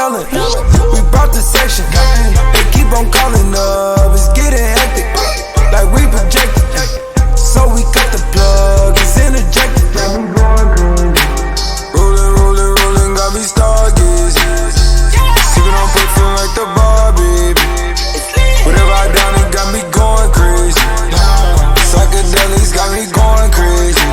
yelling. We brought the section. They keep on calling up. It's getting hectic. Like we projected. So we cut the plug. It's interjected. Got me going crazy. Rolling, got me stargazing. Sipping on pussy like the bar, baby. Whatever I done, it got me going crazy. Psychedelics got me going crazy.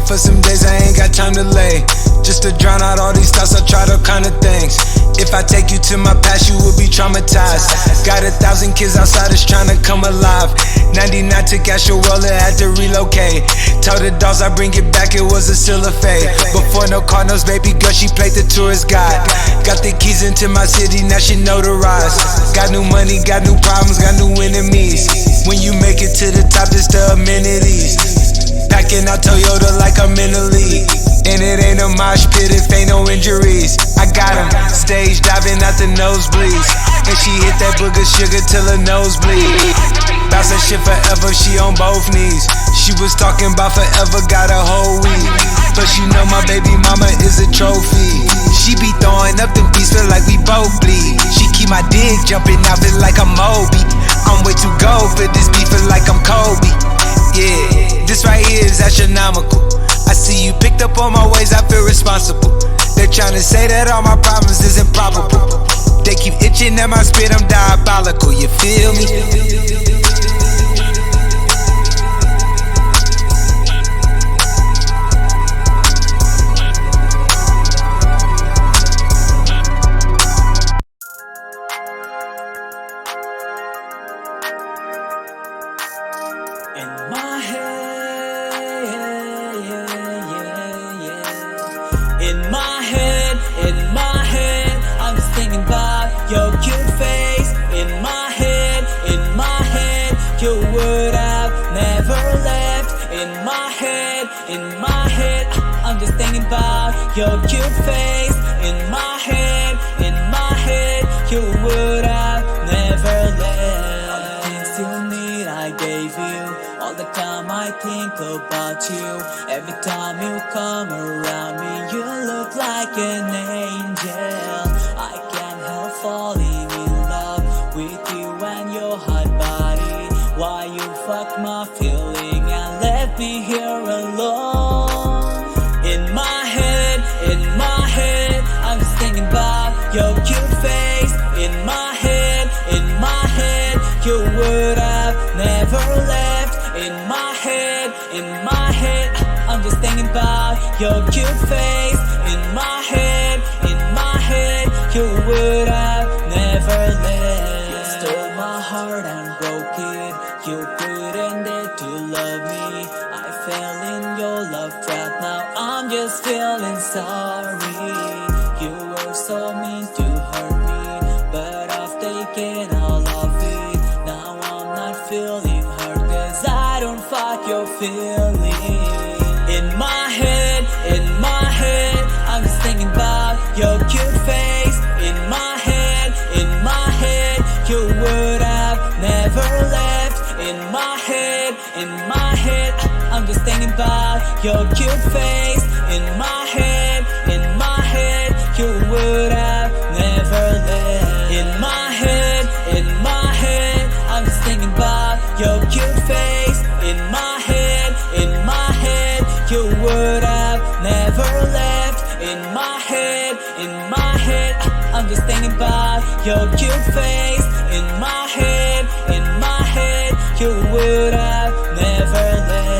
For some days I ain't got time to lay. Just to drown out all these thoughts, I tried all kind of things. If I take you to my past, you will be traumatized. Got 1,000 kids outside that's trying to come alive. 99 took Asherwella, had to relocate. Told the dolls I bring it back, it was a still a fade. Before no Cardinals, baby girl, she played the tourist guide. Got the keys into my city, now she notarized. Got new money, got new problems, got new enemies. When you make it to the top, just the amenities. Packing out Toyota like I'm in the league. And it ain't a mosh pit if ain't no injuries. I got him stage diving out the nosebleeds. And she hit that booger sugar till her nose bleed. Bounce that shit forever, she on both knees. She was talking about forever, got a whole week. But you know my baby mama is a trophy. She be throwing up them beats, feel like we both bleed. She keep my dick jumping out, feel like I'm Moby. I'm way too gold for this beat, feel like I'm Kobe. Yeah, this right here is astronomical. I see you picked up on my ways, I feel responsible. They're trying to say that all my problems is improbable. They keep itching at my spit, I'm diabolical, you feel me? In my head, I'm just thinking about your cute face. In my head, you would have never left. In my head, I'm just thinking about your cute face. In my head, you would have never left. All the things you need, I gave you. All the time I think about you. Every time you come around me, you look like an angel. I can't help falling in love with you and your hot body. Why you fuck my feeling and left me here alone? In my head, I'm just thinking about your cute face. In my head, you would have never left. In my head, I'm just thinking about your cute face. In my head, you would have never left. You stole my heart and broke it. You couldn't dare to love me. I fell in your love trap, now I'm just feeling sorry. You were so mean to hurt me, but I've taken all of it. Now I'm not feeling hurt, cause I don't fuck your feelings. In my head, I'm just thinking about your cute face. In my head, you would have never left. In my head, I'm just thinking about your cute face in my head, you would have never left. In my head, I'm just thinking about your cute face. In my head, you would have never left. In my head, I'm just thinking about your cute face. In my head, you would have never left.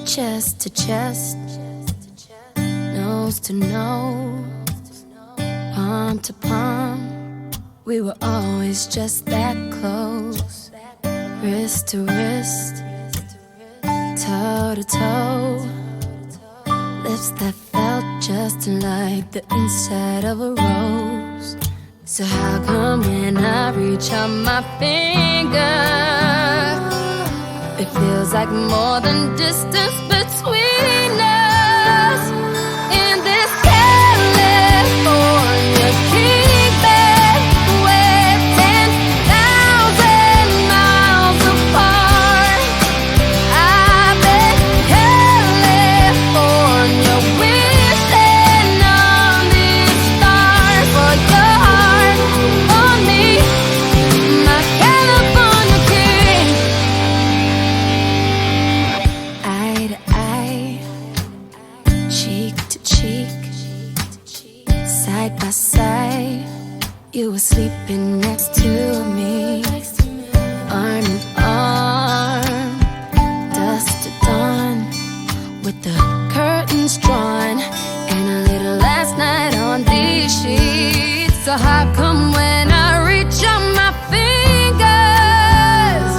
Chest to chest, nose to nose, palm to palm, we were always just that close. Wrist to wrist, toe to toe, lips that felt just like the inside of a rose. So how come when I reach out my finger, it feels like more than distance between us? In this California king bed, we're 10,000 miles apart. I bet California wishing on these stars for your heart on me, my California king. Eye to eye, cheek to cheek, side by side, you were sleeping next to me. Arm in arm, dusk to dawn, with the curtains drawn, and a little last night on these sheets. So how come when I reach out my fingers,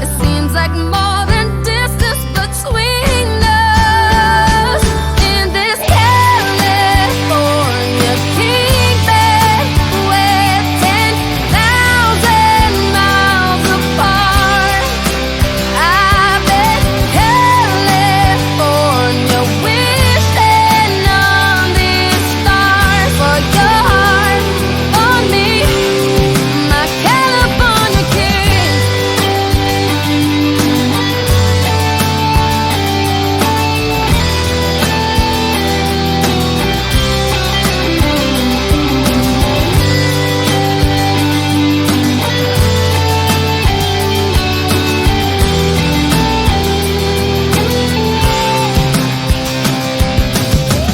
it seems like more than distance between us? In this California king bed, we're 10,000 miles apart. I bet California wishing on these stars for your heart on me, my California king.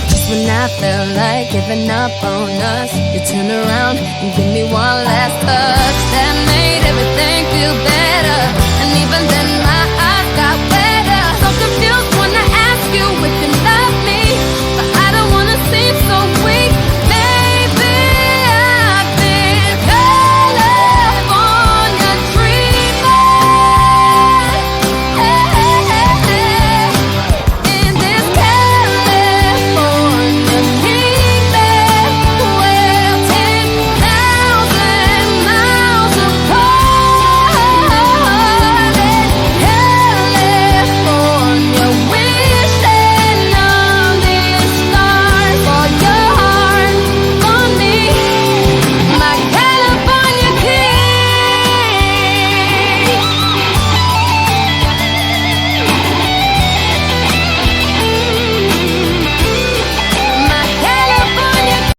Just when I felt like giving up on us, you turn around and give me one last touch that made everything feel better. And even then